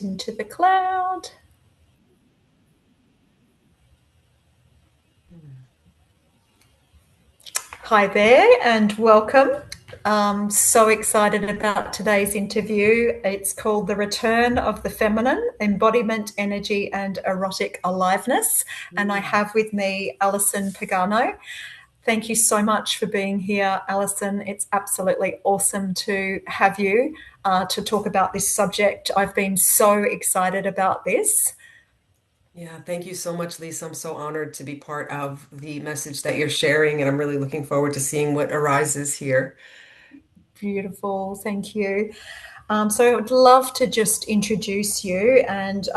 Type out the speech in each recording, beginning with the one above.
into the cloud. Hi there and welcome. So excited about today's interview. It's called The Return of the Feminine, Embodiment, Energy and Erotic Aliveness. And I have with me Allison Pagano. Thank you so much for being here, Allison. It's absolutely awesome to have you to talk about this subject. I've been so excited about this. Yeah, thank you so much, Lisa. I'm so honored to be part of the message that you're sharing, and I'm really looking forward to seeing what arises here. Beautiful, thank you. So I'd love to just introduce you and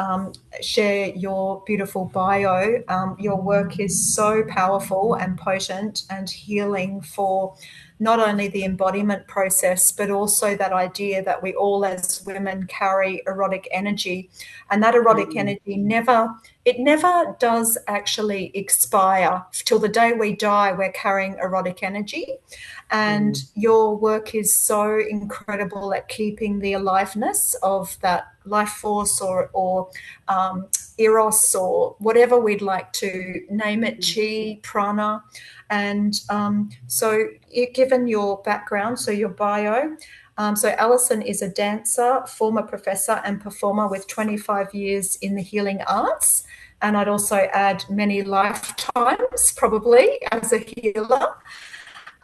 share your beautiful bio. Your work is so powerful and potent and healing for not only the embodiment process, but also that idea that we all as women carry erotic energy. And that erotic Mm, energy never does actually expire. Till the day we die, we're carrying erotic energy. And mm, your work is so incredible at keeping the aliveness of that life force or eros or whatever we'd like to name it, mm, chi, prana. And given your background, so your bio, so Allison is a dancer, former professor and performer with 25 years in the healing arts. And I'd also add many lifetimes probably as a healer.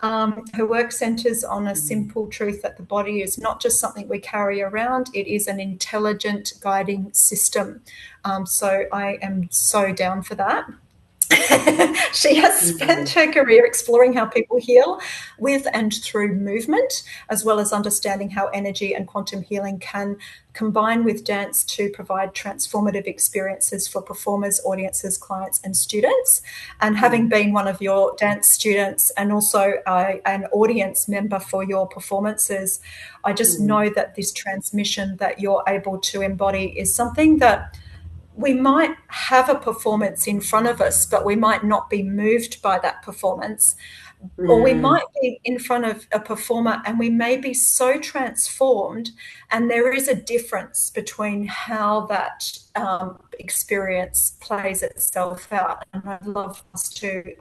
Her work centres on a mm. simple truth that the body is not just something we carry around, it is an intelligent guiding system. So I am so down for that. She has spent Mm. her career exploring how people heal with and through movement, as well as understanding how energy and quantum healing can combine with dance to provide transformative experiences for performers, audiences, clients, and students. And having Mm. been one of your dance students and also an audience member for your performances, I just Mm. know that this transmission that you're able to embody is something that we might have a performance in front of us, but we might not be moved by that performance. Or we Mm. might be in front of a performer and we may be so transformed. And there is a difference between how that experience plays itself out. And I'd love us to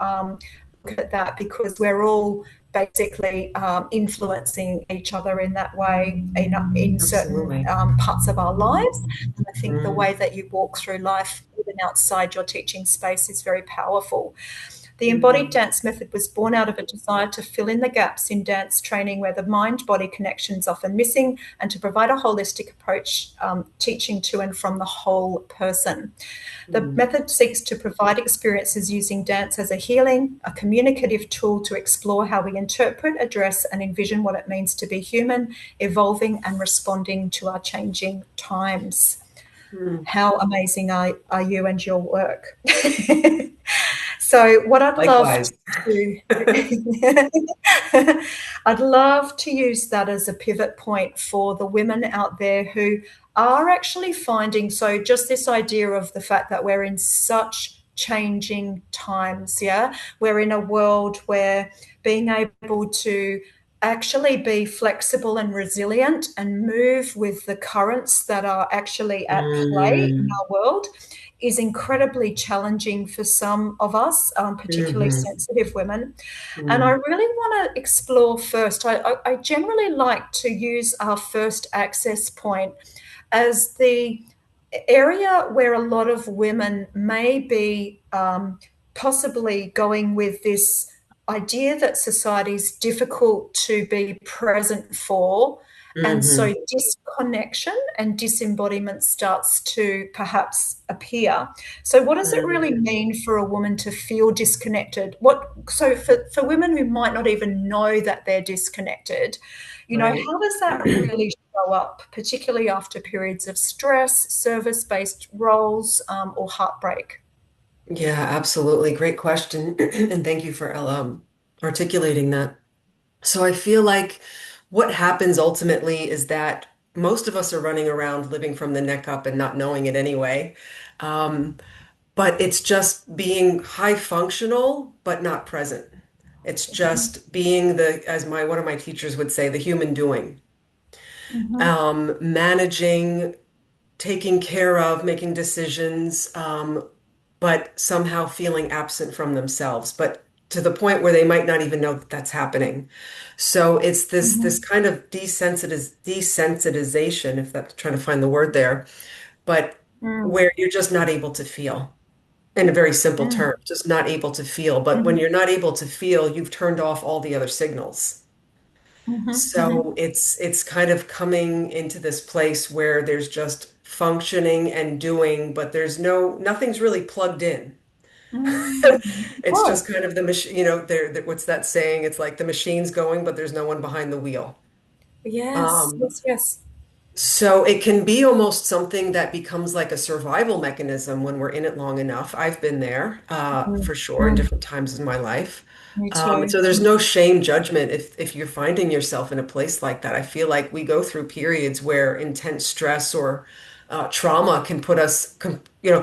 look at that because we're all basically influencing each other in that way in certain Absolutely. parts of our lives. And I think the Mm. way that you walk through life, even outside your teaching space, is very powerful. The embodied Mm. dance method was born out of a desire to fill in the gaps in dance training where the mind body connection is often missing and to provide a holistic approach, teaching to and from the whole person. The Mm. method seeks to provide experiences using dance as a healing, a communicative tool to explore how we interpret, address, and envision what it means to be human, evolving and responding to our changing times. Mm. How amazing are you and your work? So what I'd love Likewise. to I'd love to use that as a pivot point for the women out there who are actually finding, so just this idea of the fact that we're in such changing times, yeah, we're in a world where being able to actually be flexible and resilient and move with the currents that are actually at play in Mm. our world is incredibly challenging for some of us, particularly Mhm. sensitive women. And I Mm. really want to explore first. I generally like to use our first access point as the area where a lot of women may be possibly going with this idea that society is difficult to be present for. And so Mhm. disconnection and disembodiment starts to perhaps appear. So what does it really Mm. mean for a woman to feel disconnected? For women who might not even know that they're disconnected, Right. how does that really show up, particularly after periods of stress, service-based roles, or heartbreak? Yeah, absolutely. Great question. And thank you for articulating that. So I feel like what happens ultimately is that most of us are running around living from the neck up and not knowing it anyway. Um, but it's just being high functional, but not present. It's just being as one of my teachers would say, the human doing. Mhm. Managing taking care of, making decisions, but somehow feeling absent from themselves, but to the point where they might not even know that that's happening. So it's this Mhm. kind of desensitization, if that's trying to find the word there, but Mm. where you're just not able to feel. In a very simple Mm. term, just not able to feel. But when Mhm. you're not able to feel, you've turned off all the other signals. Mhm. So Mhm. it's kind of coming into this place where there's just functioning and doing, but there's nothing's really plugged in. Mm. It's Oh, just kind of the machine, what's that saying? It's like the machine's going, but there's no one behind the wheel. yes, Um, yes, yes. so it can be almost something that becomes like a survival mechanism when we're in it long enough. I've been there, Mm. for sure, in Mm. different times in my life. Me too. So there's no shame, judgment if you're finding yourself in a place like that. I feel like we go through periods where intense stress or trauma can put us,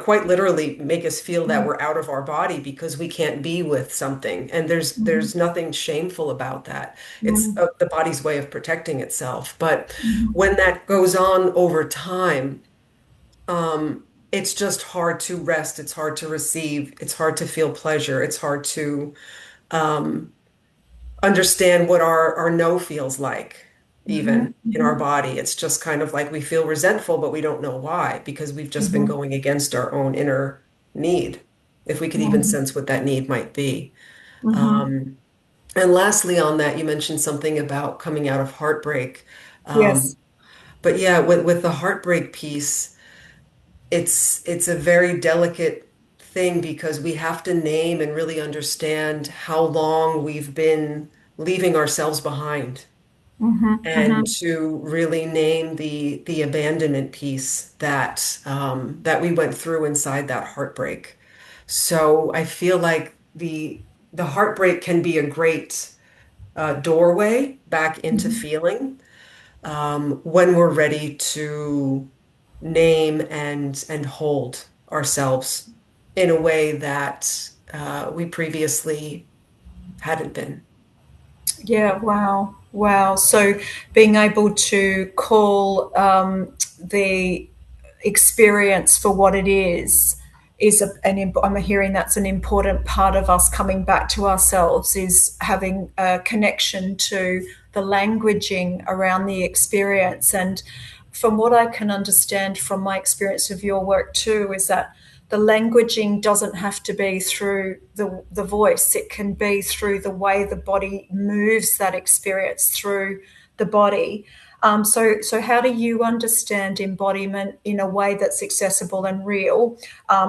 quite literally make us feel that Mm. we're out of our body because we can't be with something. And there's Mhm. nothing shameful about that. It's Mm. the body's way of protecting itself. But Mhm. when that goes on over time, it's just hard to rest. It's hard to receive. It's hard to feel pleasure. It's hard to um, understand what our no feels like, even Mhm. in our Mhm. body. It's just kind of like we feel resentful, but we don't know why, because we've just been Mhm. going against our own inner need, if we could even Mhm. sense what that need might be. Mhm. Um, and lastly, on that, you mentioned something about coming out of heartbreak. Yes. Um, but yeah, with the heartbreak piece, it's a very delicate thing because we have to name and really understand how long we've been leaving ourselves behind Mhm. and Mhm. to really name the abandonment piece that we went through inside that heartbreak. So I feel like the heartbreak can be a great doorway back into Mhm. feeling when we're ready to name and hold ourselves in a way that we previously hadn't been. Yeah, wow. Wow. So being able to call the experience for what it is I'm hearing that's an important part of us coming back to ourselves is having a connection to the languaging around the experience. And from what I can understand from my experience of your work too, is that the languaging doesn't have to be through the voice. It can be through the way the body moves that experience through the body. So how do you understand embodiment in a way that's accessible and real,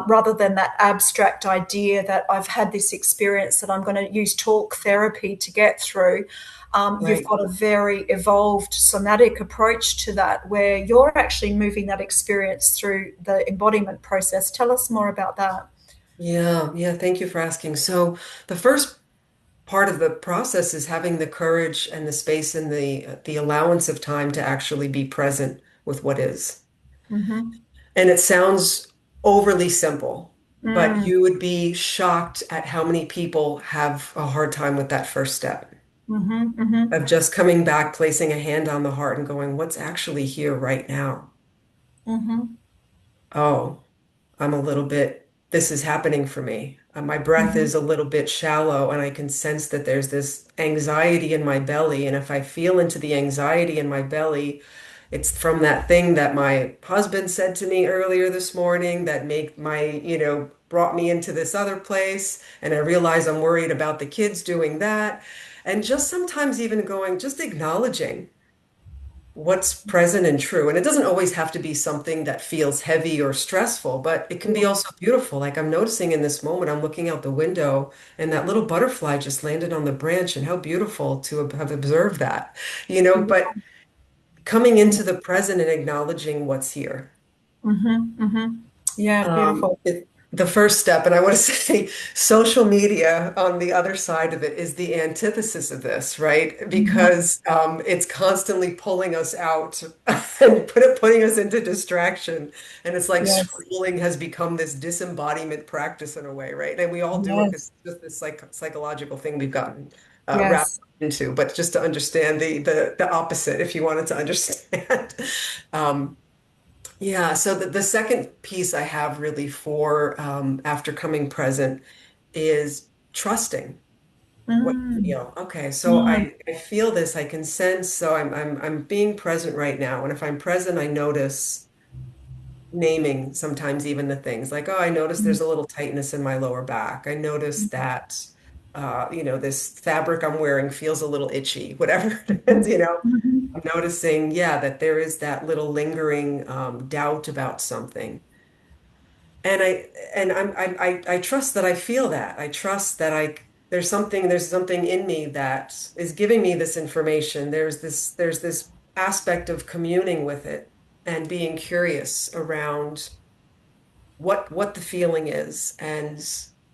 rather than that abstract idea that I've had this experience that I'm going to use talk therapy to get through? You've Right. got a very evolved somatic approach to that where you're actually moving that experience through the embodiment process. Tell us more about that. Yeah, yeah, thank you for asking. So the first part of the process is having the courage and the space and the allowance of time to actually be present with what is. Mm-hmm. And it sounds overly simple, but Mm. you would be shocked at how many people have a hard time with that first step Mm-hmm. Mm-hmm. of just coming back, placing a hand on the heart and going, what's actually here right now? Mm-hmm. Oh, this is happening for me. My breath Mm-hmm. is a little bit shallow, and I can sense that there's this anxiety in my belly. And if I feel into the anxiety in my belly, it's from that thing that my husband said to me earlier this morning that brought me into this other place. And I realize I'm worried about the kids doing that. And just sometimes even going, just acknowledging what's present and true. And it doesn't always have to be something that feels heavy or stressful, but it can be Yeah. also beautiful. Like I'm noticing in this moment, I'm looking out the window and that little butterfly just landed on the branch, and how beautiful to have observed that, but coming into the present and acknowledging what's here. Mm-hmm. Mm-hmm. Yeah, beautiful. The first step, and I want to say social media on the other side of it is the antithesis of this, right? Mm-hmm. Because it's constantly pulling us out and putting us into distraction. And it's like Yes. scrolling has become this disembodiment practice in a way, right? And we all do it because Yes. it's just this psychological thing we've gotten wrapped Yes. into. But just to understand the opposite, if you wanted to understand. Um, Yeah, so the second piece I have really for after coming present is trusting what you Mm, feel. Okay, so mm, I feel this, I can sense, so I'm being present right now. And if I'm present, I notice naming sometimes even the things like, oh, I notice mm, there's a little tightness in my lower back. I notice that this fabric I'm wearing feels a little itchy, whatever it is, mm, I'm mhm. noticing, yeah, that there is that little lingering doubt about something. And I trust that I feel that. I trust that there's something in me that is giving me this information. There's this aspect of communing with it and being curious around what the feeling is and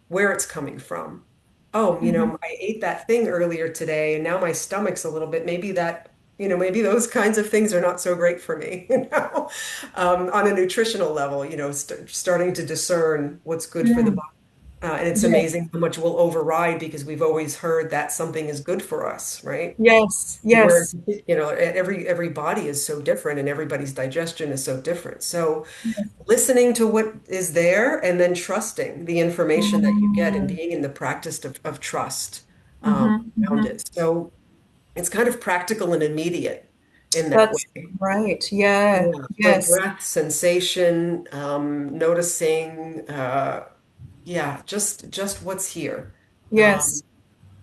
where it's coming from. Oh, Mhm. I ate that thing earlier today and now my stomach's a little bit, maybe those kinds of things are not so great for me, on a nutritional level, starting to discern what's good for the Mm. body. And it's Yes, amazing how much we'll override because we've always heard that something is good for us, right? yes, Where, yes, every body is so different and everybody's digestion is so different. So yes. listening to what is there and then trusting the information that you get and Mm. being in the practice of trust Mhm, around mhm. it. So it's kind of practical and immediate in that That's way. great. Yeah. Yeah. So Yes. breath, sensation, noticing, yeah, just what's here. Um, Yes.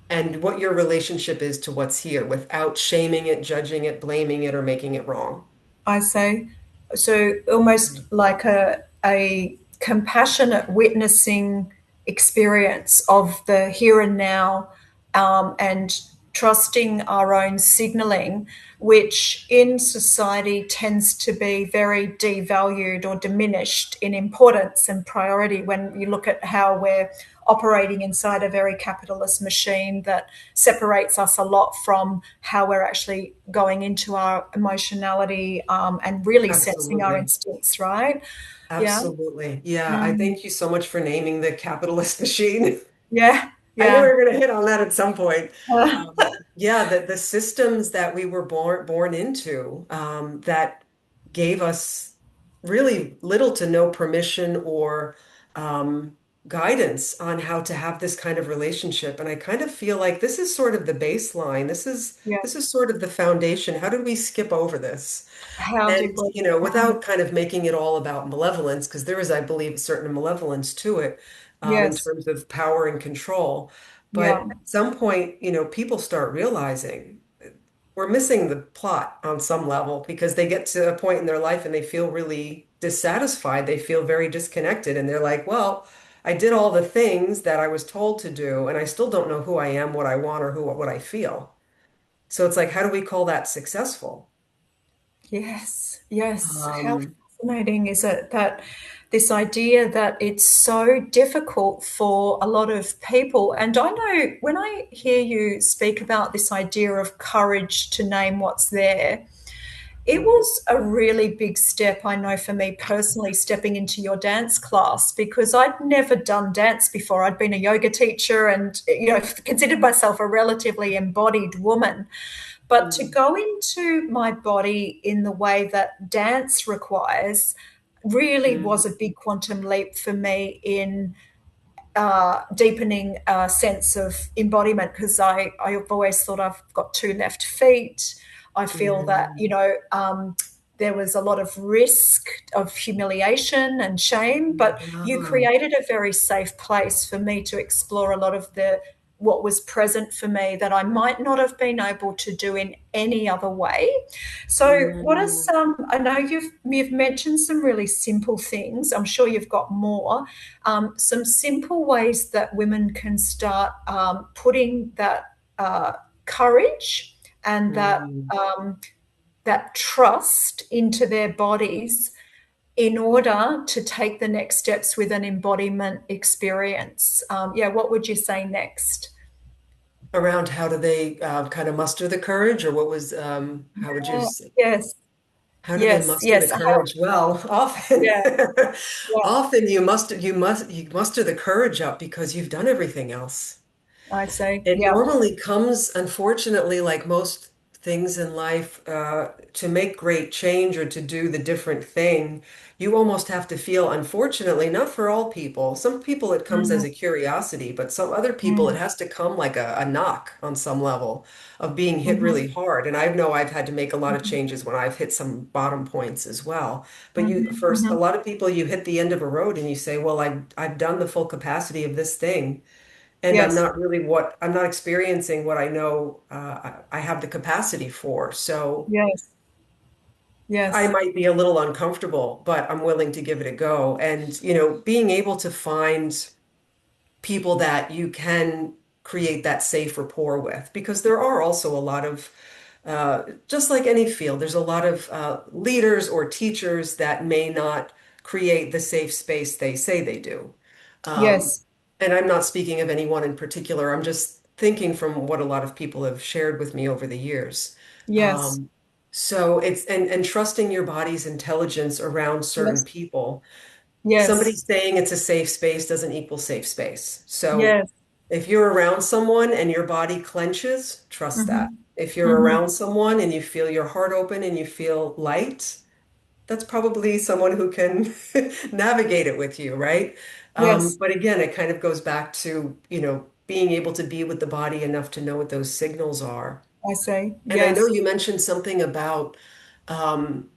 and what your relationship is to what's here without shaming it, judging it, blaming it, or making it wrong. I say. So almost like a compassionate witnessing experience of the here and now, and trusting our own signaling, which in society tends to be very devalued or diminished in importance and priority when you look at how we're operating inside a very capitalist machine that separates us a lot from how we're actually going into our emotionality, and really sensing our Absolutely. instincts, right? Yeah. Absolutely. Yeah, I Mm. thank you so much for naming the capitalist machine. Yeah. I knew we Yeah. were going to hit on that at some point. Uh, Yeah, the systems that we were born into, that gave us really little to no permission or um, guidance on how to have this kind of relationship. And I kind of feel like this is sort of the baseline. This is yeah. this is sort of the foundation. How did we skip over this? How did And, we? without kind of making it all about malevolence, because there is, I believe, a certain malevolence to it, in Yes. terms of power and control. But Yeah. at some point, people start realizing we're missing the plot on some level because they get to a point in their life and they feel really dissatisfied. They feel very disconnected. And they're like, well, I did all the things that I was told to do, and I still don't know who I am, what I want, or what I feel. So it's like, how do we call that successful? Yes, yes. How Um, fascinating is it that this idea that it's so difficult for a lot of people? And I know when I hear you speak about this idea of courage to name what's there, it was a really big step, I know, for me personally, stepping into your dance class because I'd never done dance before. I'd been a yoga teacher and, considered myself a relatively embodied woman. But to mm, go into my body in the way that dance requires really mm, was a big quantum leap for me in deepening a sense of embodiment because I've always thought I've got two left feet. I feel that, mm, there was a lot of risk of humiliation and shame, but you yeah. created a very safe place for me to explore a lot of the what was present for me that I might not have been able to do in any other way. So, what are Mm, some? I know you've mentioned some really simple things. I'm sure you've got more. Some simple ways that women can start putting that courage and mm. that trust into their bodies in order to take the next steps with an embodiment experience. Yeah, what would you say next? Around how do they kind of muster the courage, or how would you say, Yes, how do they yes, muster the yes. courage? Well, often, Yeah, yeah. often you muster the courage up because you've done everything else. I say, It yeah, normally comes, unfortunately, like most things in life, to make great change or to do the different thing, you almost have to feel, unfortunately, not for all people. Some people it comes as Mm, a curiosity, but some other people it mm, has to come like a knock on some level of being hit mhm, really hard. And I know I've had to make a lot of mhm, changes when I've hit some bottom points as well. But you, mhm, first, a mhm. lot of people, you hit the end of a road and you say, well, I've done the full capacity of this thing. And Yes, I'm not experiencing what I know I have the capacity for. So yes, I yes, might be a little uncomfortable, but I'm willing to give it a go. And, being able to find people that you can create that safe rapport with, because there are also a lot of, just like any field, there's a lot of leaders or teachers that may not create the safe space they say they do. Um, yes, and I'm not speaking of anyone in particular. I'm just thinking from what a lot of people have shared with me over the years. yes, Um, so it's and trusting your body's intelligence around certain yes, people. Somebody yes, saying it's a safe space doesn't equal safe space. So yes. if you're around someone and your body clenches, trust that. Mhm, If you're mhm. around someone and you feel your heart open and you feel light, that's probably someone who can navigate it with you, right? Yes, But again, it kind of goes back to, being able to be with the body enough to know what those signals are. I see. And I know Yes, you mentioned something about um,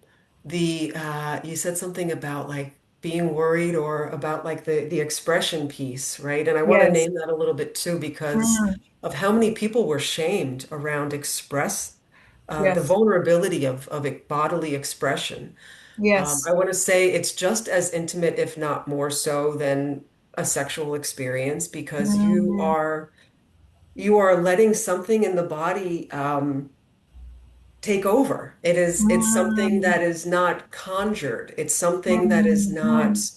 you said something about like being worried or about like the expression piece, right? And I want to yes, name that a little bit too because mm, of how many people were shamed around the yes, vulnerability of bodily expression. I yes, want to say it's just as intimate, if not more so, than a sexual experience because mm, you are letting something in the body take over. It's something mm, that is not conjured. It's something that is mm, not mm.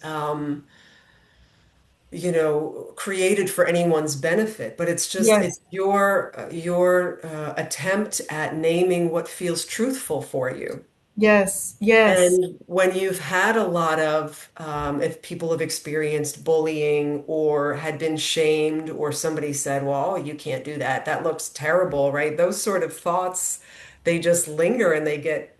created for anyone's benefit, but it's Yes, your attempt at naming what feels truthful for you. yes, yes, And when you've had a lot of, if people have experienced bullying or had been shamed, or somebody said, well, you can't do that, that looks terrible, right? Those sort of thoughts, they just linger and they get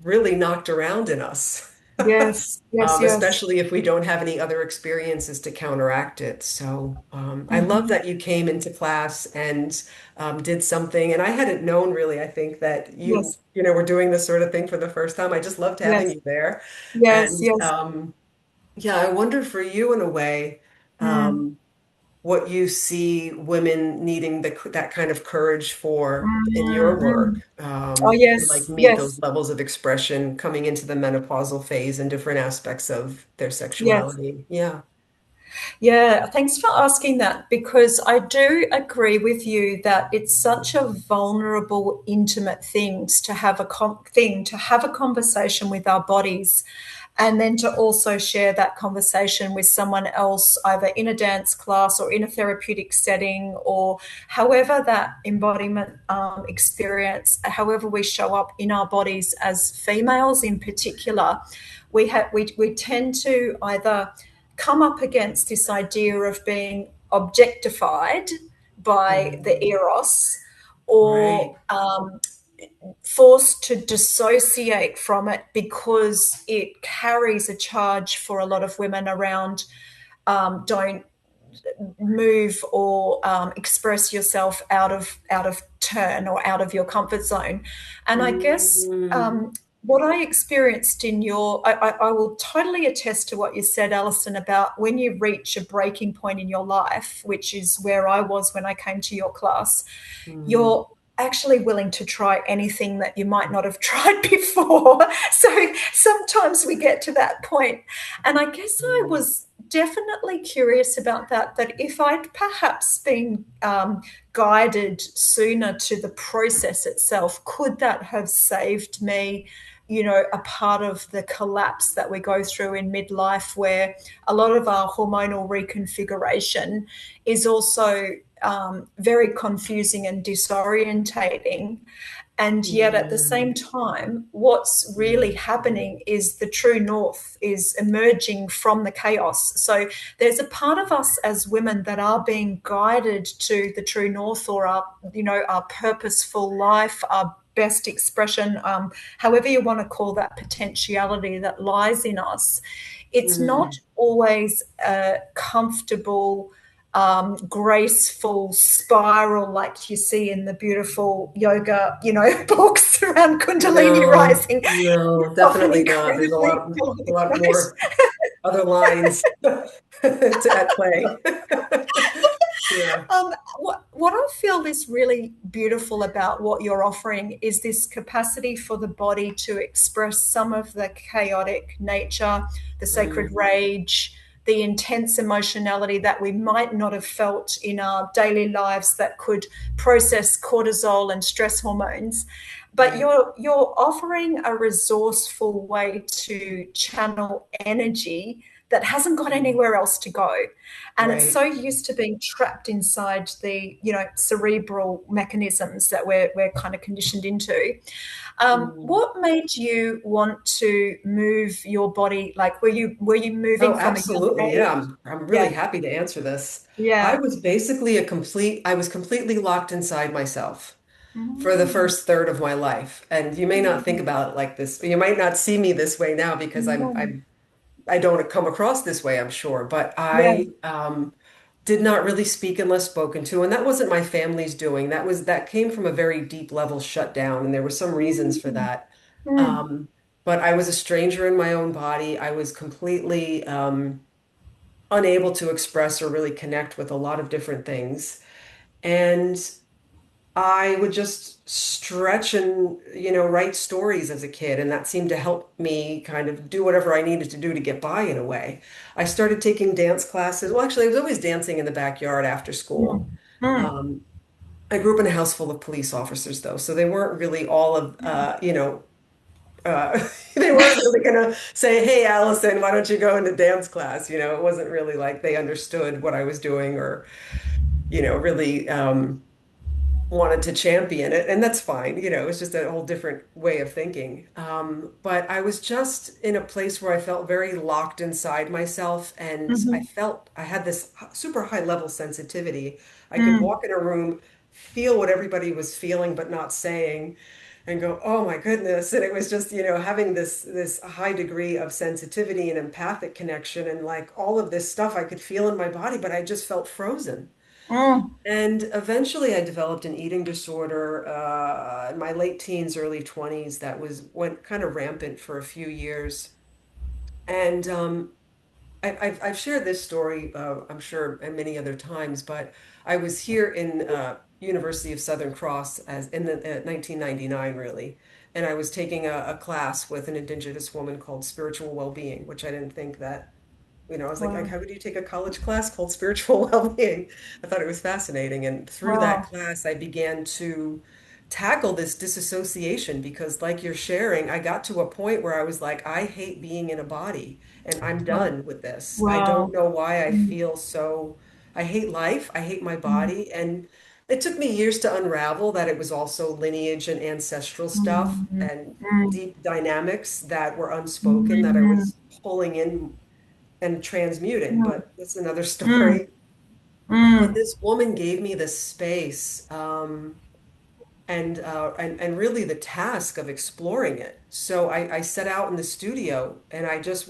really knocked around in us. yes, yes, yes. Especially if we don't have any other experiences to counteract it. So I love Mhm. that you came into class and did something. And I hadn't known really, I think that Yes, were doing this sort of thing for the first time. I just loved having yes, you there. yes, And yes. yeah, I wonder for you in a way, Mm, um, what you see women needing that kind of courage for in mm, your work, mm. Oh, to like yes, meet those yes, levels of expression coming into the menopausal phase and different aspects of their yes. sexuality. Yeah. Yeah, thanks for asking that because I do agree with you that it's such a vulnerable, intimate thing to have a conversation with our bodies, and then to also share that conversation with someone else, either in a dance class or in a therapeutic setting, or however that embodiment experience, however we show up in our bodies as females in particular, we tend to either come up against this idea of being objectified by the Mhm. eros, Right. or forced to dissociate from it because it carries a charge for a lot of women around don't move or express yourself out of turn or out of your comfort zone. And I guess Mm. what I experienced in I will totally attest to what you said, Alison, about when you reach a breaking point in your life, which is where I was when I came to your class. Mm. You're actually willing to try anything that you might not have tried before. So sometimes we get to that point. And I guess I Mm. was definitely curious about that if I'd perhaps been guided sooner to the process itself, could that have saved me? A part of the collapse that we go through in midlife, where a lot of our hormonal reconfiguration is also very confusing and disorientating. And yet at the same Mm, time, what's really happening is the true north is emerging from the chaos. So there's a part of us as women that are being guided to the true north, or our purposeful life, our best expression, however you want to call that potentiality that lies in us. It's not mm. always a comfortable, graceful spiral like you see in the beautiful yoga, books around Kundalini No, rising. no, It's often definitely not. There's incredibly a lot right? more other lines at play. Yeah. What I feel is really beautiful about what you're offering is this capacity for the body to express some of the chaotic nature, the sacred Mm, rage, the intense emotionality that we might not have felt in our daily lives that could process cortisol and stress hormones. But right. you're offering a resourceful way to channel energy that hasn't got Mm, anywhere else to go, and it's so right. used to being trapped inside the cerebral mechanisms that we're kind of conditioned into. Mm. What made you want to move your body? Like, were you Oh, moving from a young absolutely. Yeah, age? I'm really Yeah, happy to answer this. yeah. I was completely locked inside myself for the Mm, first third of my life. And you may not think mm, about it like this. You might not see me this way now because mm. I don't come across this way, I'm sure. But Yeah. I did not really speak unless spoken to, and that wasn't my family's doing. That came from a very deep level shutdown, and there were some reasons for Mm, that. mm, Um, but I was a stranger in my own body. I was completely unable to express or really connect with a lot of different things. And I would just stretch and, write stories as a kid, and that seemed to help me kind of do whatever I needed to do to get by in a way. I started taking dance classes. Well, actually, I was always dancing in the backyard after school. mm, mm, Um, I grew up in a house full of police officers, though, so they weren't really all of, they weren't really gonna say, "Hey, Allison, why don't you go into dance class?" It wasn't really like they understood what I was doing or, really. Wanted to champion it, and that's fine. It's just a whole different way of thinking. But I was just in a place where I felt very locked inside myself, and I mhm, felt I had this super high level sensitivity. I could mm, walk in a room, feel what everybody was feeling but not saying, and go, "Oh my goodness!" And it was just, having this high degree of sensitivity and empathic connection, and like all of this stuff I could feel in my body, but I just felt frozen. mm, And eventually I developed an eating disorder in my late teens, early 20s that went kind of rampant for a few years. And I've shared this story, I'm sure, and many other times, but I was here in University of Southern Cross as in the 1999, really. And I was taking a class with an Indigenous woman called Spiritual Wellbeing, which I didn't think that I was like, wow, how could you take a college class called spiritual well-being? I thought it was fascinating. And through that wow, class, I began to tackle this disassociation because, like you're sharing, I got to a point where I was like, I hate being in a body and I'm wow, done with this. I don't wow. know why I Mm, feel so, I hate life. I hate my mm, body. And it took me years to unravel that it was also lineage and ancestral stuff mm, and mm, deep dynamics that were unspoken that I mm, was pulling in and transmuting, mm, but that's another mm, story. But mm, this woman gave me this space, and really the task of exploring it. So I set out in the studio, and I just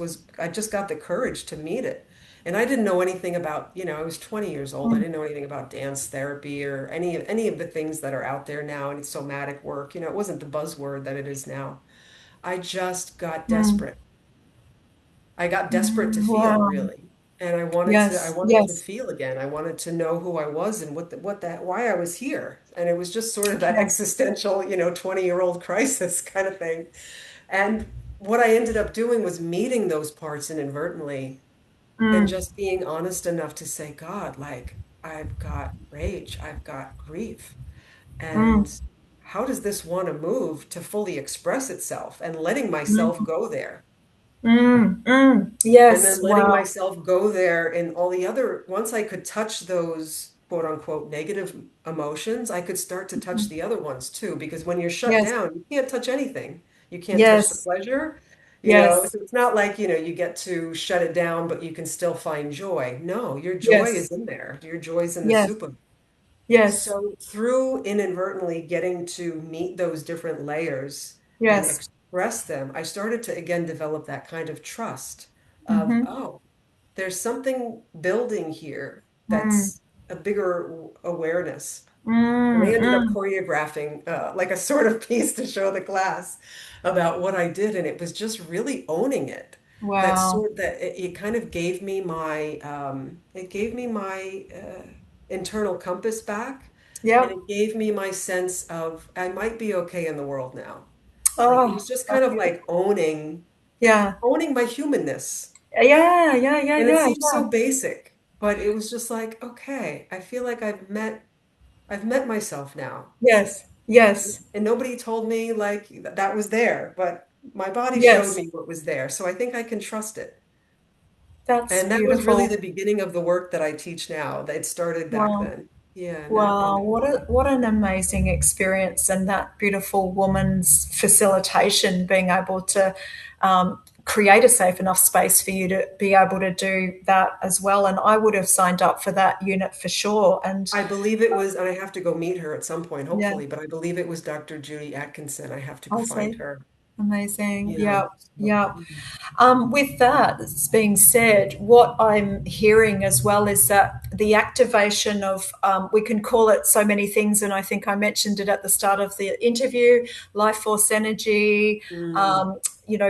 got the courage to meet it. And I didn't know anything about, I was 20 years old. I mm, didn't know anything about dance therapy or any of the things that are out there now, and it's somatic work. It wasn't the buzzword that it is now. I just got mm, desperate. I got desperate to mm, feel, wow. really. And I Yes, wanted to yes, feel again. I wanted to know who I was and why I was here. And it was just sort of that yes. existential, 20-year-old crisis kind of thing. And what I ended up doing was meeting those parts inadvertently and Mm, just being honest enough to say, God, like, I've got rage, I've got grief. mm, And how does this want to move to fully express itself and letting myself mm, go there? mm, mm. And then Yes, letting wow. myself go there and all the other, once I could touch those quote unquote negative emotions, I could start to touch the other ones too. Because when you're shut Yes. down, you can't touch anything. You can't touch the Yes. pleasure, Yes. So it's not like, you get to shut it down, but you can still find joy. No, your joy is Yes. in there. Your joy's in the Yes. soup of it. Yes. So through inadvertently getting to meet those different layers and Yes. express them, I started to again develop that kind of trust of, Mm-hmm. oh, there's something building here Mm. that's a bigger awareness. And I Mm. ended up Mm. choreographing like a sort of piece to show the class about what I did, and it was just really owning it. Wow. That it kind of gave me my internal compass back, and Yep. it gave me my sense of I might be okay in the world now. Like it Oh, was just that's kind of like beautiful. Yeah. owning my humanness. Yeah. Yeah. Yeah. And it Yeah. seems so Yeah. basic, but it was just like, okay, I feel like I've met myself now. Yes. Yes. And nobody told me like that was there, but my body showed Yes. me what was there. So I think I can trust it. That's And that was really the beautiful. beginning of the work that I teach now. It started back Wow. then. Yeah, Wow, and what an amazing experience, and that beautiful woman's facilitation, being able to create a safe enough space for you to be able to do that as well. And I would have signed up for that unit for sure. And I believe it was, and I have to go meet her at some point, yeah, hopefully, but I believe it was Dr. Judy Atkinson. I have to I'll find see. her. Amazing. Yeah. Yeah, So, yeah. With that being said, what I'm hearing as well is that the activation of, we can call it so many things, and I think I mentioned it at the start of the interview, life force energy, mm, um,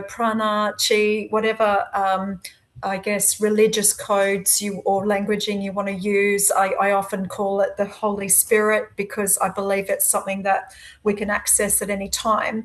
prana, chi, whatever. I guess religious codes or languaging you want to use. I often call it the Holy Spirit because I believe it's something that we can access at any time.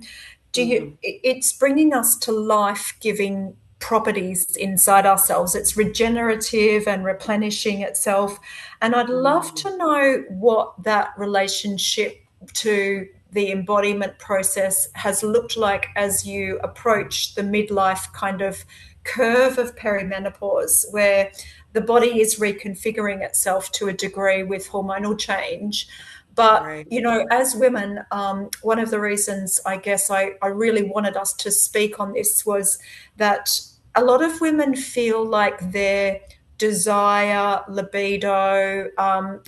mhm, It's bringing us to life-giving properties inside ourselves. It's regenerative and replenishing itself. And I'd love mm, to know what that relationship to the embodiment process has looked like as you approach the midlife kind of curve of perimenopause, where the body is reconfiguring itself to a degree with hormonal change. But, right. as women, one of the reasons I guess I really wanted us to speak on this was that a lot of women feel like their desire, libido,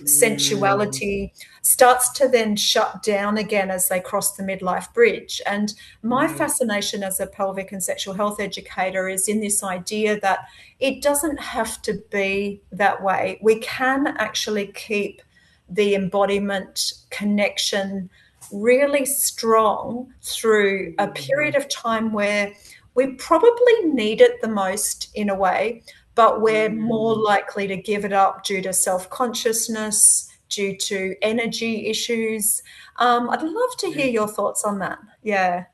Mm, sensuality starts to then shut down again as they cross the midlife bridge. And my right. fascination as a pelvic and sexual health educator is in this idea that it doesn't have to be that way. We can actually keep the embodiment connection really strong through a period Mhm, of time where we probably need it the most in a way, but we're more mm, likely to give it up due to self consciousness, due to energy issues. I'd love to hear right. your thoughts on that. Yeah.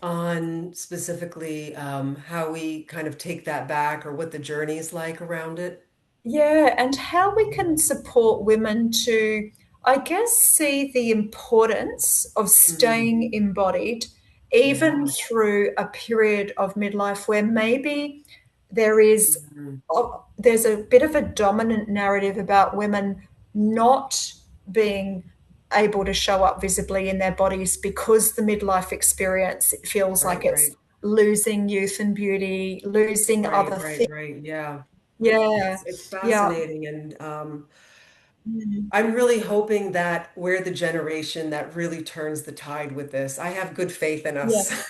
On specifically how we kind of take that back or what the journey is like around it. Yeah, and how we can support women to, I guess, see the importance of Mm, staying embodied, even yeah. through a period of midlife where maybe there is Mm, there's a bit of a dominant narrative about women not being able to show up visibly in their bodies because the midlife experience, it feels like right, it's right, losing youth and beauty, losing right, other right, things. right. Yeah. Yeah, It's yeah. fascinating. And Mm. I'm really hoping that we're the generation that really turns the tide with this. I have good faith in us. Yes.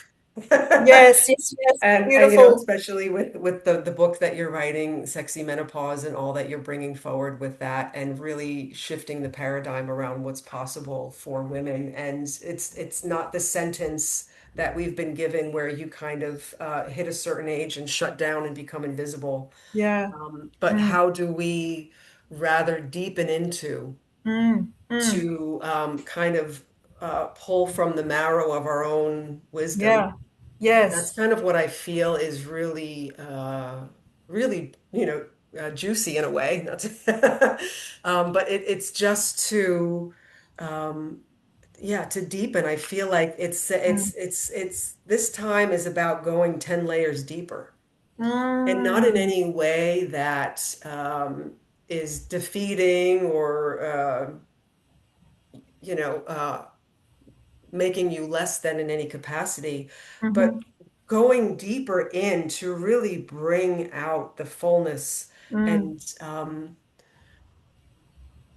Yes, yes, yes. And Beautiful. especially with the book that you're writing, Sexy Menopause, and all that you're bringing forward with that, and really shifting the paradigm around what's possible for women. And it's not the sentence that we've been given where you kind of hit a certain age and shut down and become invisible. Yeah. But Mm, how do we rather deepen into mm. to kind of pull from the marrow of our own wisdom? Yeah. That's Yes. kind of what I feel is really, really, juicy in a way. Not to, but it's just to, um, yeah, to deepen. I feel like Mm, it's this time is about going 10 layers deeper, and not in mm. any way that, is defeating or you know, making you less than in any capacity, Mm-hmm. but going deeper in to really bring out the fullness Mm, and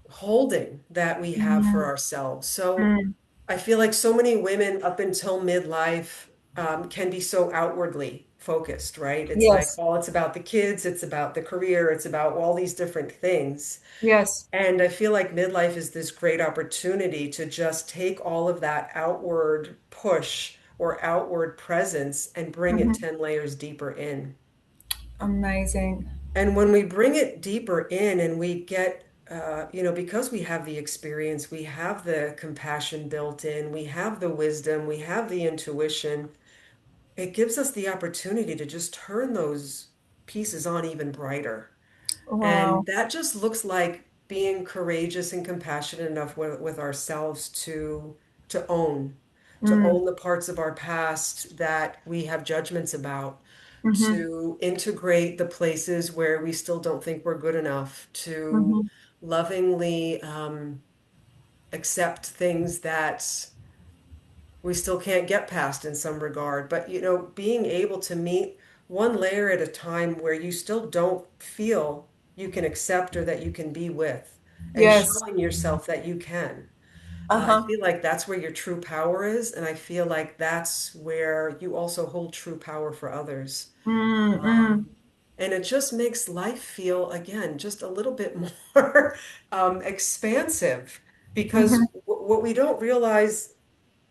holding that we have for mm, ourselves. So mm. I feel like so many women up until midlife can be so outwardly focused, right? It's like, Yes, oh, it's about the kids, it's about the career, it's about all these different things. yes. And I feel like midlife is this great opportunity to just take all of that outward push or outward presence and bring it Mm-hmm. 10 layers deeper in. Amazing. And when we bring it deeper in and we get, because we have the experience, we have the compassion built in, we have the wisdom, we have the intuition, it gives us the opportunity to just turn those pieces on even brighter. And Wow. that just looks like being courageous and compassionate enough with ourselves to to Mm, own the parts of our past that we have judgments about, mm-hmm. to integrate the places where we still don't think we're good enough, to Mm-hmm. lovingly accept things that we still can't get past in some regard. But, being able to meet one layer at a time where you still don't feel you can accept or that you can be with, and Yes. showing yourself that you can. I Uh-huh. feel like that's where your true power is. And I feel like that's where you also hold true power for others. Mm, mm. Um, and it just makes life feel, again, just a little bit more expansive because Mm-hmm. what we don't realize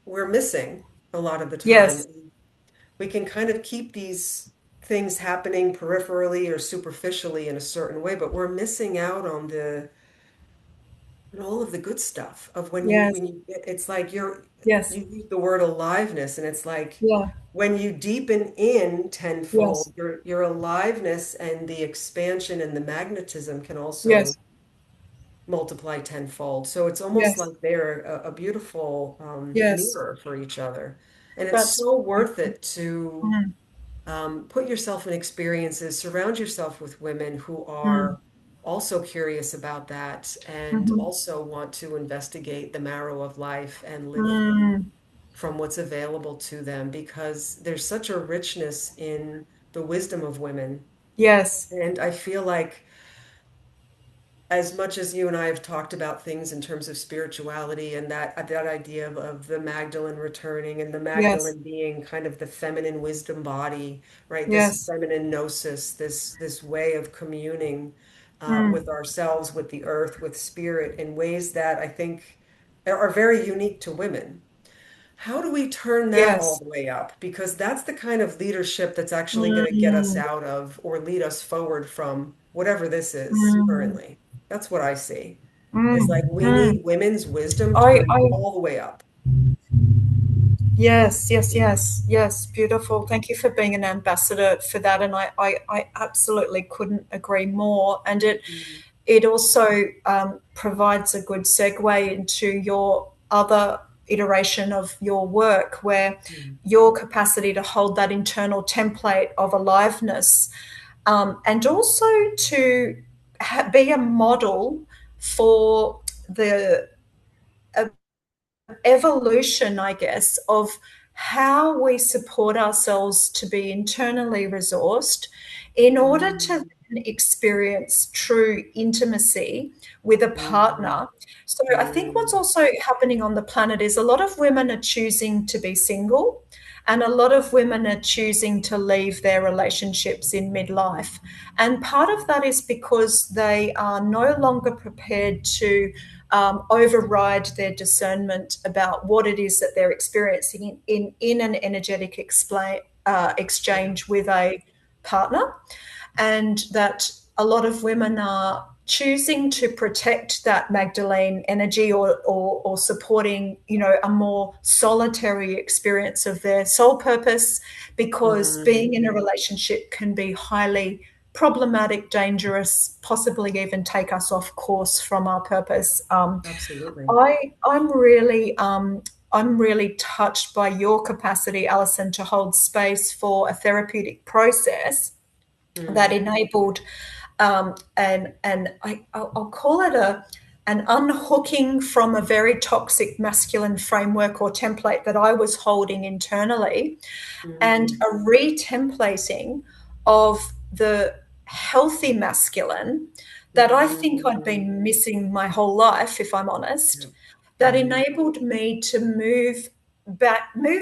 we're missing a lot of the time. Yes. We can kind of keep these things happening peripherally or superficially in a certain way, but we're missing out on all of the good stuff of Yes. when you it's like Yes. you use the word aliveness, and it's like Yeah. when you deepen in tenfold, Yes. your aliveness and the expansion and the magnetism can also Yes. multiply tenfold. So it's almost Yes. like they're a beautiful Yes. mirror for each other. And it's That's so worth it to mm, put yourself in experiences, surround yourself with women who mm, are also curious about that and mm-hmm. also want to investigate the marrow of life and live Mm. from what's available to them because there's such a richness in the wisdom of women. Yes. And I feel like as much as you and I have talked about things in terms of spirituality and that idea of the Magdalene returning and the Yes. Magdalene being kind of the feminine wisdom body, right? This Yes. feminine gnosis, this way of communing Mm. with ourselves, with the earth, with spirit in ways that I think are very unique to women. How do we turn that all Yes. the way up? Because that's the kind of leadership that's actually going to get us Mm. out of or lead us forward from whatever this is Mm. currently. That's what I see. Is like Mm. we Mm. need women's wisdom I turned all the way up. Yes, yes, yes, yes. Beautiful. Thank you for being an ambassador for that. And I absolutely couldn't agree more. And Mm, it also provides a good segue into your other iteration of your work, where mm, your capacity to hold that internal template of aliveness, and also to be a model for the evolution, I guess, of how we support ourselves to be internally resourced in order to mm, then experience true intimacy with a mm, partner. So I think what's mm, also happening on the planet is a lot of women are choosing to be single. And a lot of women are choosing to leave their relationships in midlife. And part of that is because they are no longer prepared to override their discernment about what it is that they're experiencing in an energetic yeah. exchange with a partner, and that a lot of women are choosing to protect that Magdalene energy, or supporting, a more solitary experience of their soul purpose, because being Mm, in a relationship can be highly problematic, dangerous, possibly even take us off course from our purpose. absolutely. I'm really touched by your capacity, Alison, to hold space for a therapeutic process that Mm, enabled I'll call it an unhooking from a very toxic masculine framework or template that I was holding internally, and Mm, a retemplating of the healthy masculine that I think I'd mm, been missing my whole life, if I'm honest, yeah. that Mhm, enabled me to move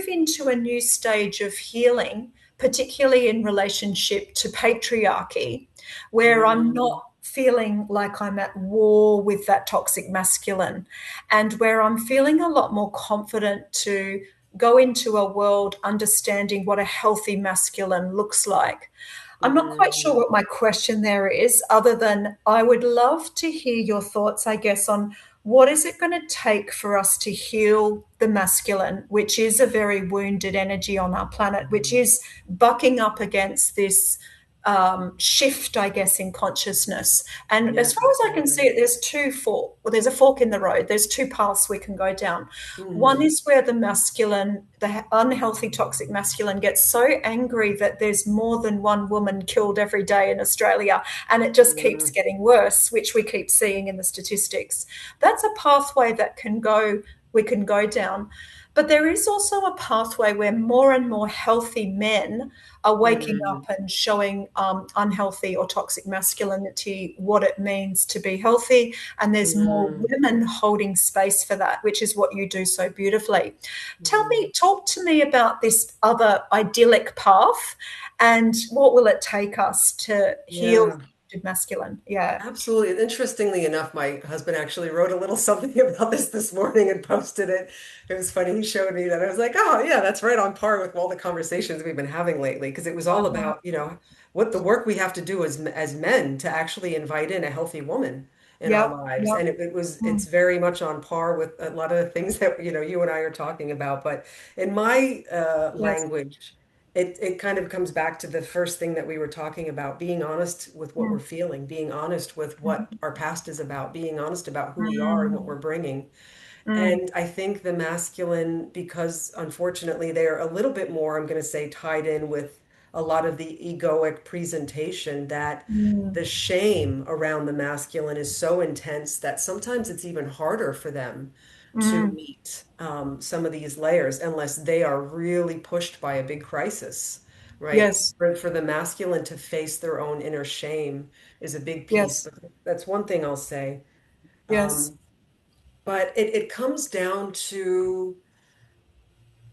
into a new stage of healing, particularly in relationship to patriarchy, where I'm mm, not feeling like I'm at war with that toxic masculine, and where I'm feeling a lot more confident to go into a world understanding what a healthy masculine looks like. I'm not quite sure mm. what my question there is, other than I would love to hear your thoughts, I guess, on what is it going to take for us to heal the masculine, which is a very wounded energy on our planet, which is bucking up against this shift, I guess, in consciousness. And as Yes, far as I can see absolutely. it, there's a fork in the road. There's two paths we can go down. One Mhm, is where the unhealthy toxic masculine gets so angry that there's more than one woman killed every day in Australia, and it just keeps mm, getting worse, which we keep seeing in the statistics. That's a pathway that we can go down. But there is also a pathway where more and more healthy men are waking up mm, and showing unhealthy or toxic masculinity, what it means to be healthy. And there's more mm, women holding space for that, which is what you do so beautifully. mm. Talk to me about this other idyllic path, and what will it take us to heal Yeah. the masculine? Yeah. Absolutely. And interestingly enough, my husband actually wrote a little something about this morning and posted it. It was funny. He showed me that. I was like, oh, yeah, that's right on par with all the conversations we've been having lately. Because it was all Uh-huh. about, what the work we have to do as men to actually invite in a healthy woman in our Yep. lives. Yep. And Mm. it's very much on par with a lot of the things that, you and I are talking about. But in my Yes. language, it kind of comes back to the first thing that we were talking about, being honest with what we're Mm. feeling, being honest with what Mm. our past is about, being honest about who we are and what we're Mm. bringing. Mm. And I think the masculine, because unfortunately they're a little bit more, I'm going to say, tied in with a lot of the egoic presentation, that Mm. the shame around the masculine is so intense that sometimes it's even harder for them to Mm. meet some of these layers unless they are really pushed by a big crisis, right? Yes. For the masculine to face their own inner shame is a big piece. Yes. But that's one thing I'll say. Yes. Um, but it comes down to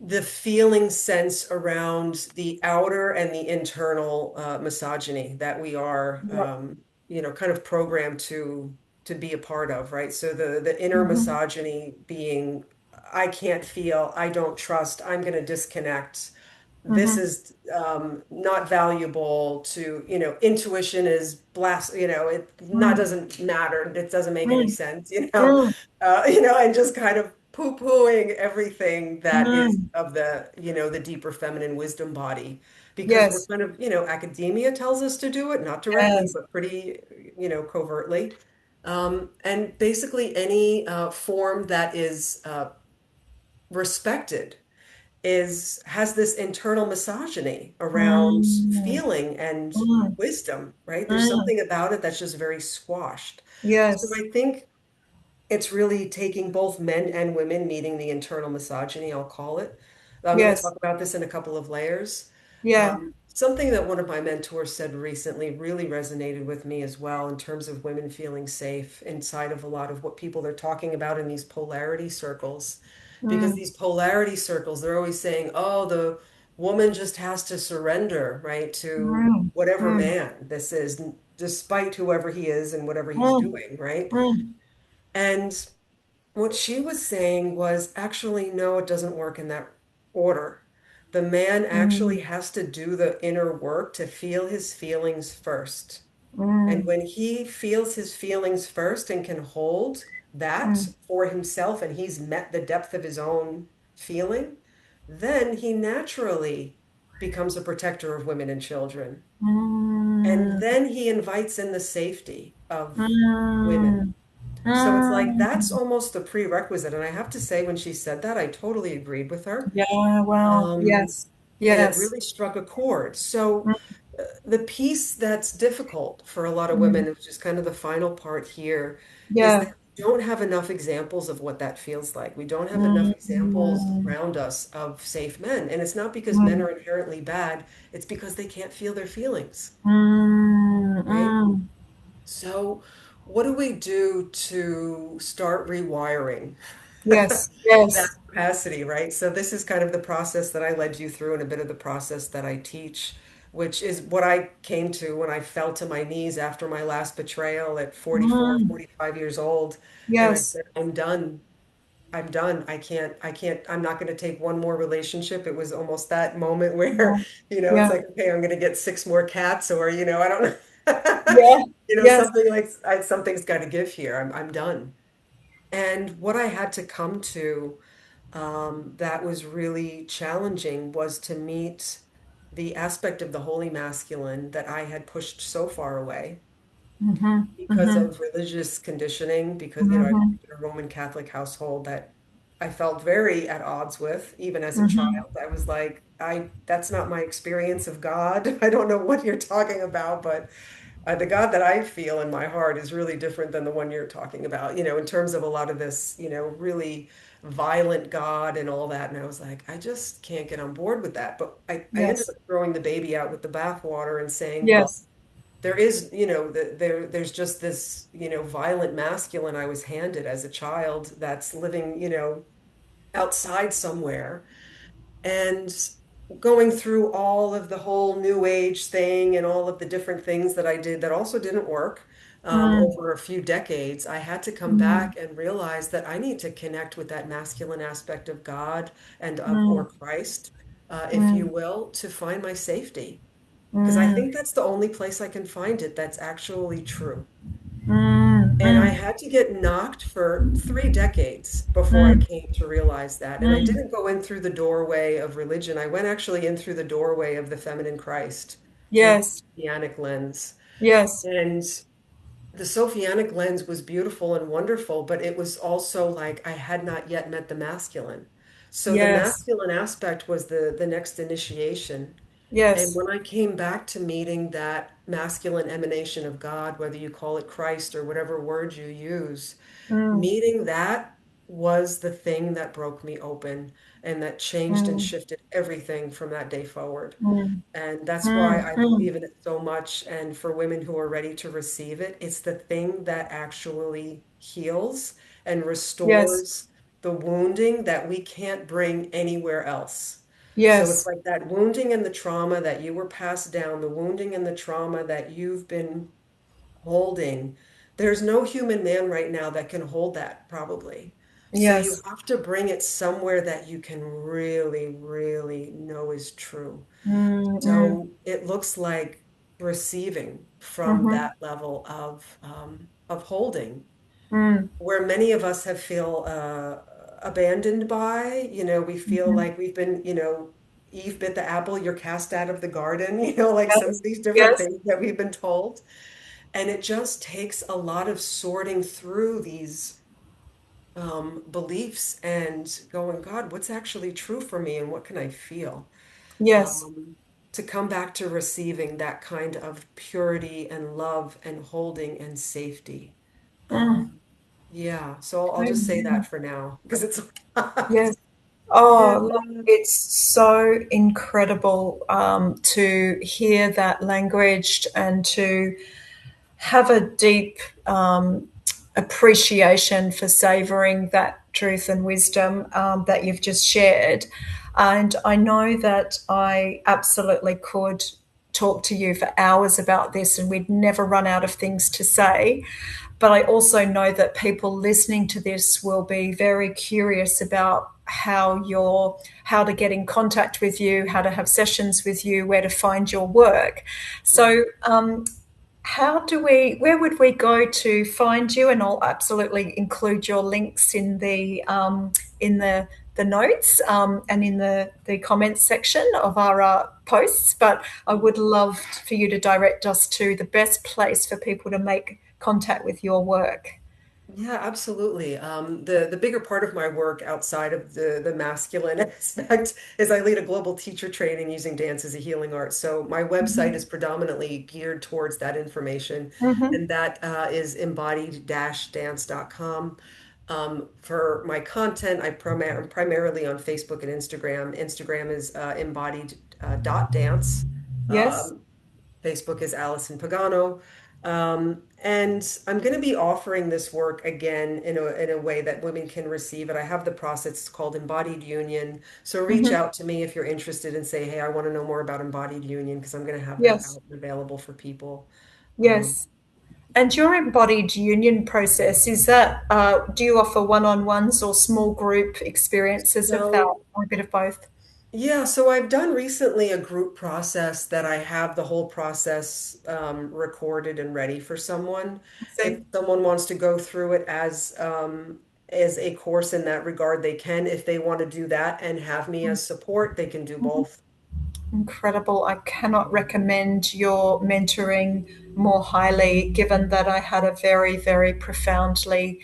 the feeling sense around the outer and the internal misogyny that we are, Yep. kind of programmed to be a part of, right? So the inner Mhm. misogyny being, I can't feel, I don't trust, I'm going to disconnect. This Mhm. is not valuable to, intuition is it not Mm. doesn't matter. It doesn't make any Mm. sense, Mm. and just kind of poo-pooing everything that is Mm. of the deeper feminine wisdom body, because we're Yes. kind of, academia tells us to do it, not directly, Yes. but pretty, covertly. And basically any form that is respected has this internal misogyny around Mm. feeling and Mm. wisdom, right? There's Mm. something about it that's just very squashed. So Yes. I think it's really taking both men and women meeting the internal misogyny, I'll call it. I'm going to Yes. talk about this in a couple of layers. Yeah. Something that one of my mentors said recently really resonated with me as well, in terms of women feeling safe inside of a lot of what people are talking about in these polarity circles. Because Mm. these polarity circles, they're always saying, oh, the woman just has to surrender, right, to Mm. whatever Mm. man this is, despite whoever he is and whatever he's Mm. doing, right? Mm. And what she was saying was, actually, no, it doesn't work in that order. The man actually Mm. has to do the inner work to feel his feelings first. And Mm. when he feels his feelings first and can hold that Mm. for himself, and he's met the depth of his own feeling, then he naturally becomes a protector of women and children. And Mm. then he invites in the safety of women. Mm. So it's like that's Mm. almost the prerequisite. And I have to say, when she said that, I totally agreed with her. Yeah. Wow. Um, Yes. and it Yes. really struck a chord. So, Mm. the piece that's difficult for a lot of women, Mm. which is kind of the final part here, is Yeah. that we don't have enough examples of what that feels like. We don't have enough Mm, examples mm, around us of safe men. And it's not because men mm, are inherently bad, it's because they can't feel their feelings, mm, right? mm. So, what do we do to start rewiring Yes, that yes. capacity, right? So, this is kind of the process that I led you through and a bit of the process that I teach, which is what I came to when I fell to my knees after my last betrayal at 44, Mm, 45 years old. And I yes. said, I'm done. I'm done. I'm not going to take one more relationship. It was almost that moment where, Yeah. it's Yeah. like, okay, I'm going to get six more cats or, I don't know. Yeah. Yes. Something like something's got to give here. I'm done. And what I had to come to that was really challenging was to meet the aspect of the holy masculine that I had pushed so far away Mm-hmm. because Mm-hmm. of religious conditioning, because, I grew Mm-hmm. up in a Roman Catholic household that I felt very at odds with, even as a Mm-hmm. child. I was like, that's not my experience of God. I don't know what you're talking about, but the God that I feel in my heart is really different than the one you're talking about, in terms of a lot of this, really violent God and all that. And I was like, I just can't get on board with that. But I ended Yes. up throwing the baby out with the bathwater and saying, well, Yes. there is, there's just this, violent masculine I was handed as a child that's living, outside somewhere and going through all of the whole new age thing and all of the different things that I did that also didn't work Mm, over a few decades, I had to come mm, back and realize that I need to connect with that masculine aspect of God and of or mm, Christ, if you mm, will, to find my safety. Because I mm, think that's the only place I can find it that's actually true. mm, And I mm, had to get knocked for 3 decades before I mm, came to realize that. And I mm. didn't go in through the doorway of religion. I went actually in through the doorway of the feminine Christ, through the Yes. Oceanic lens. Yes. And the Sophianic lens was beautiful and wonderful, but it was also like I had not yet met the masculine. So the Yes. masculine aspect was the next initiation. And Yes. when I came back to meeting that masculine emanation of God, whether you call it Christ or whatever word you use, Mm, meeting that was the thing that broke me open and that changed and mm, shifted everything from that day forward. mm, And that's why mm, I mm. believe in it so much. And for women who are ready to receive it, it's the thing that actually heals and Yes. restores the wounding that we can't bring anywhere else. So it's Yes. like that wounding and the trauma that you were passed down, the wounding and the trauma that you've been holding. There's no human man right now that can hold that, probably. So you Yes. have to bring it somewhere that you can really, really know is true. Mm, mm, So it looks like receiving from mm-hmm, that level of holding, mm, where many of us have feel abandoned by, we feel mm-hmm. like we've been, Eve bit the apple, you're cast out of the garden, like some Yes. of these different Yes. things that we've been told. And it just takes a lot of sorting through these beliefs and going, God, what's actually true for me and what can I feel? Yes. Um, to come back to receiving that kind of purity and love and holding and safety. Mm. Yeah, so I'll just say that Amen. for now because it's a lot. Yes. Yeah. Oh, look, it's so incredible to hear that language and to have a deep appreciation for savoring that truth and wisdom that you've just shared. And I know that I absolutely could talk to you for hours about this and we'd never run out of things to say. But I also know that people listening to this will be very curious about how to get in contact with you, how to have sessions with you, where to find your work. Mhm. So where would we go to find you? And I'll absolutely include your links in the notes and in the comments section of our posts. But I would love for you to direct us to the best place for people to make contact with your work. Yeah, absolutely. The bigger part of my work outside of the masculine aspect is I lead a global teacher training using dance as a healing art. So my website is Mhm. predominantly geared towards that information, Mhm. and that is embodied-dance.com. For my content, I'm primarily on Facebook and Instagram. Instagram is embodied dot dance. Yes. Facebook is Allison Pagano. And I'm going to be offering this work again in a way that women can receive it. I have the process, it's called Embodied Union. So reach Mhm. out to me if you're interested and say, hey, I want to know more about Embodied Union because I'm going to have that Yes. out and available for people. Um, Yes. And your embodied union process, is that, do you offer one-on-ones or small group experiences of that, so or a bit of both? Yeah, so I've done recently a group process that I have the whole process recorded and ready for someone. If See? someone wants to go through it as a course in that regard, they can. If they want to do that and have me as support, they can do both. Incredible. I cannot recommend your mentoring more highly, given that I had a very, very profoundly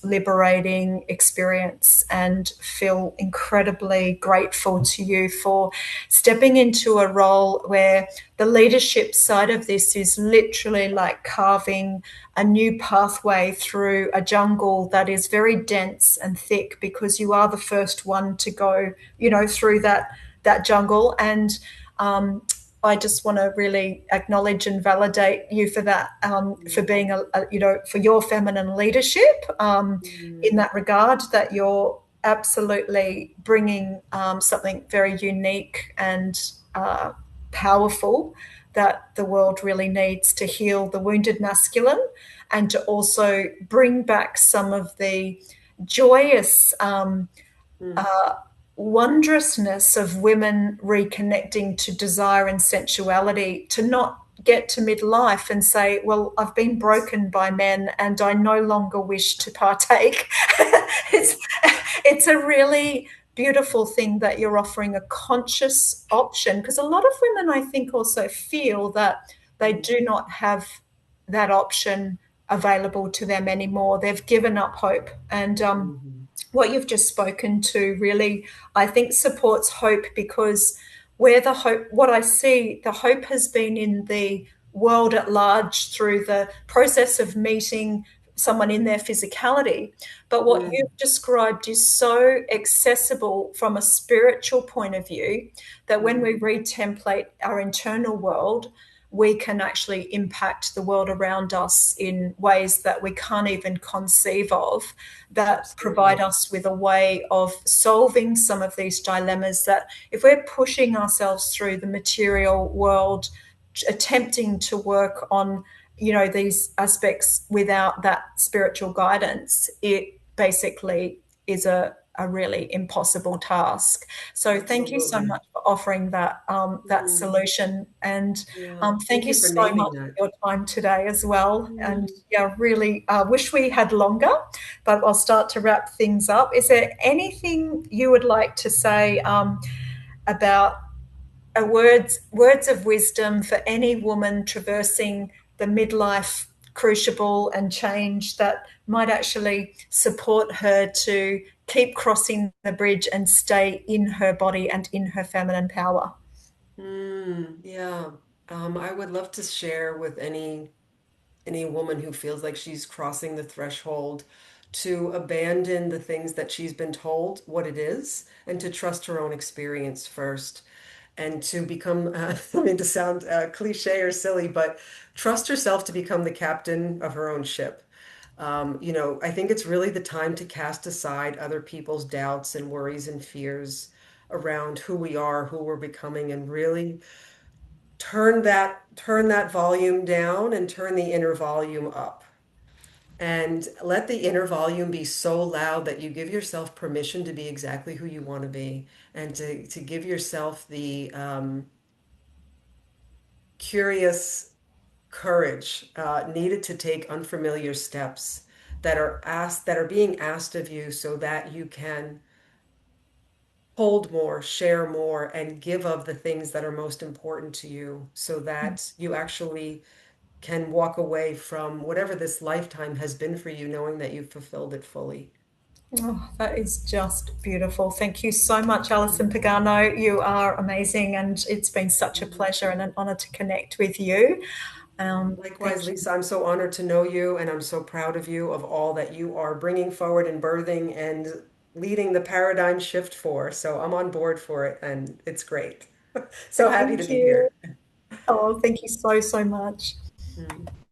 liberating experience and feel incredibly grateful to you for stepping into a role where the leadership side of this is literally like carving a new pathway through a jungle that is very dense and thick, because you are the first one to go, through that jungle. And I just want to really acknowledge and validate you for that, for Mm, being for your feminine leadership, in mm, that regard. That you're absolutely bringing something very unique and powerful that the world really needs to heal the wounded masculine, and to also bring back some of the joyous mm, wondrousness of women reconnecting to desire and sensuality, to not get to midlife and say, well, I've been broken by men and I no longer wish to partake. it's right. it's a really beautiful thing that you're offering a conscious option, because a lot of women, I think, also feel that they Mm, do not have that option available to them anymore. They've given up hope. And mhm, what you've just spoken to really, I think, supports hope, because where the hope, what I see, the hope has been in the world at large through the process of meeting someone in their physicality. But what mm, you've described is so accessible from a spiritual point of view, that when mm. we retemplate our internal world, we can actually impact the world around us in ways that we can't even conceive of, that provide Absolutely. us with a way of solving some of these dilemmas. That if we're pushing ourselves through the material world, attempting to work on, these aspects without that spiritual guidance, it basically is a really impossible task. So thank you so Absolutely. much for offering that Mm, solution. And yeah. thank Thank you you for so much naming that. for your time today as well. And Mm. yeah, really wish we had longer, but I'll start to wrap things up. Is there anything you would like to say about words of wisdom for any woman traversing the midlife crucible and change, that might actually support her to keep crossing the bridge and stay in her body and in her feminine power? Yeah. I would love to share with any woman who feels like she's crossing the threshold to abandon the things that she's been told what it is and to trust her own experience first and to become, I mean, to sound cliche or silly, but trust herself to become the captain of her own ship. I think it's really the time to cast aside other people's doubts and worries and fears around who we are, who we're becoming, and really turn that volume down and turn the inner volume up. And let the inner volume be so loud that you give yourself permission to be exactly who you want to be and to give yourself the curious courage needed to take unfamiliar steps that are being asked of you so that you can hold more, share more, and give of the things that are most important to you so that you actually can walk away from whatever this lifetime has been for you, knowing that you've fulfilled it fully. Oh, that is just beautiful. Thank you so much, Allison Mhm. Pagano. You are amazing, and it's been such a Mhm. pleasure and an honor to connect with you. Likewise, Thank you. Lisa, I'm so honored to know you, and I'm so proud of you, of all that you are bringing forward and birthing and leading the paradigm shift for. So I'm on board for it, and it's great. So happy to Thank be you. here. Oh, thank you so, so much. Mm.